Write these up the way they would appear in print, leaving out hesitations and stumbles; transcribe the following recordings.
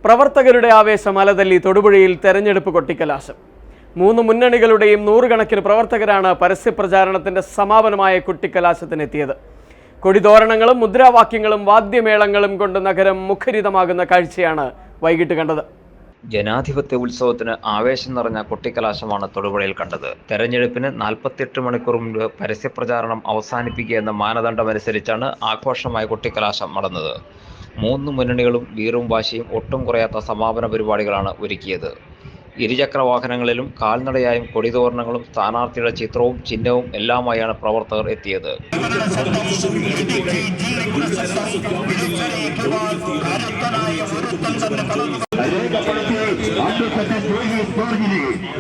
പ്രവർത്തകരുടെ ആവേശം അലതല്ലി തൊടുപുഴയിൽ തെരഞ്ഞെടുപ്പ് കൊട്ടിക്കലാശം. മൂന്ന് മുന്നണികളുടെയും നൂറുകണക്കിന് പ്രവർത്തകരാണ് പരസ്യപ്രചാരണത്തിന്റെ സമാപനമായ കൊട്ടിക്കലാശത്തിനെത്തിയത്. കൊടിതോരണങ്ങളും മുദ്രാവാക്യങ്ങളും വാദ്യമേളങ്ങളും കൊണ്ട് നഗരം മുഖരിതമാകുന്ന കാഴ്ചയാണ് വൈകിട്ട് കണ്ടത്. ജനാധിപത്യ ഉത്സവത്തിന് ആവേശം നിറഞ്ഞ കൊട്ടിക്കലാശമാണ് തൊടുപുഴയിൽ കണ്ടത്. തെരഞ്ഞെടുപ്പിന് 48 മണിക്കൂർ മുൻപ് പരസ്യപ്രചാരണം അവസാനിപ്പിക്കുക എന്ന മാനദണ്ഡമനുസരിച്ചാണ് ആഘോഷമായ കൊട്ടിക്കലാശം നടന്നത്. മൂന്ന് മുന്നണികളും വീറും വാശിയും ഒട്ടും കുറയാത്ത സമാപന പരിപാടികളാണ് ഒരുക്കിയത്. ഇരുചക്ര വാഹനങ്ങളിലും കാൽനടയായും കൊടിതോരണങ്ങളും സ്ഥാനാർത്ഥിയുടെ ചിത്രവും ചിഹ്നവും എല്ലാമായാണ് പ്രവർത്തകർ എത്തിയത്.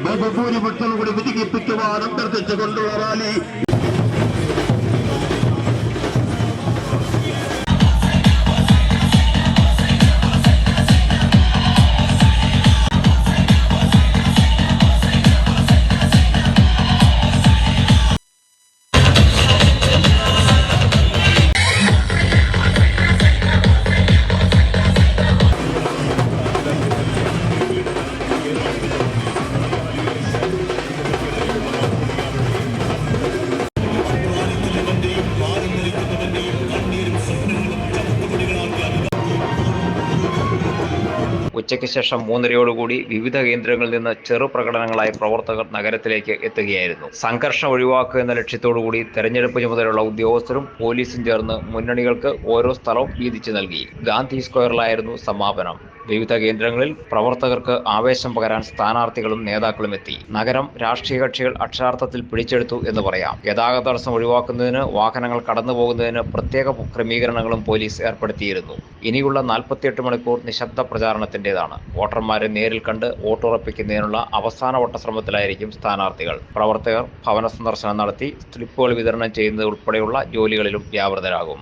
ബഹുഭൂരിപക്ഷം കൂടി വിധിപ്പിക്കുവാൻ അഭ്യർത്ഥിച്ചുകൊണ്ടുള്ള റാലി ഉച്ചയ്ക്ക് ശേഷം 3:30 വിവിധ കേന്ദ്രങ്ങളിൽ നിന്ന് ചെറു പ്രകടനങ്ങളായി പ്രവർത്തകർ നഗരത്തിലേക്ക് എത്തുകയായിരുന്നു. സംഘർഷം ഒഴിവാക്കുക എന്ന ലക്ഷ്യത്തോടുകൂടി തെരഞ്ഞെടുപ്പ് ചുമതലയുള്ള ഉദ്യോഗസ്ഥരും പോലീസും ചേർന്ന് മുന്നണികൾക്ക് ഓരോ സ്ഥലവും വീതിച്ചു നൽകി. ഗാന്ധി സ്ക്വയറിലായിരുന്നു സമാപനം. വിവിധ കേന്ദ്രങ്ങളിൽ പ്രവർത്തകർക്ക് ആവേശം പകരാൻ സ്ഥാനാർത്ഥികളും നേതാക്കളും എത്തി. നഗരം രാഷ്ട്രീയ കക്ഷികൾ അക്ഷരാർത്ഥത്തിൽ പിടിച്ചെടുത്തു എന്ന് പറയാം. ഗതാഗത തടസ്സം ഒഴിവാക്കുന്നതിന് വാഹനങ്ങൾ കടന്നുപോകുന്നതിന് പ്രത്യേക ക്രമീകരണങ്ങളും പോലീസ് ഏർപ്പെടുത്തിയിരുന്നു. ഇനിയുള്ള 48 മണിക്കൂർ നിശബ്ദ പ്രചാരണത്തിൻ്റെതാണ്. വോട്ടർമാരെ നേരിൽ കണ്ട് വോട്ടുറപ്പിക്കുന്നതിനുള്ള അവസാനവട്ട ശ്രമത്തിലായിരിക്കും സ്ഥാനാർത്ഥികൾ. പ്രവർത്തകർ ഭവന സന്ദർശനം നടത്തി സ്ലിപ്പുകൾ വിതരണം ചെയ്യുന്നത് ഉൾപ്പെടെയുള്ള ജോലികളിലും വ്യാപൃതരാകും.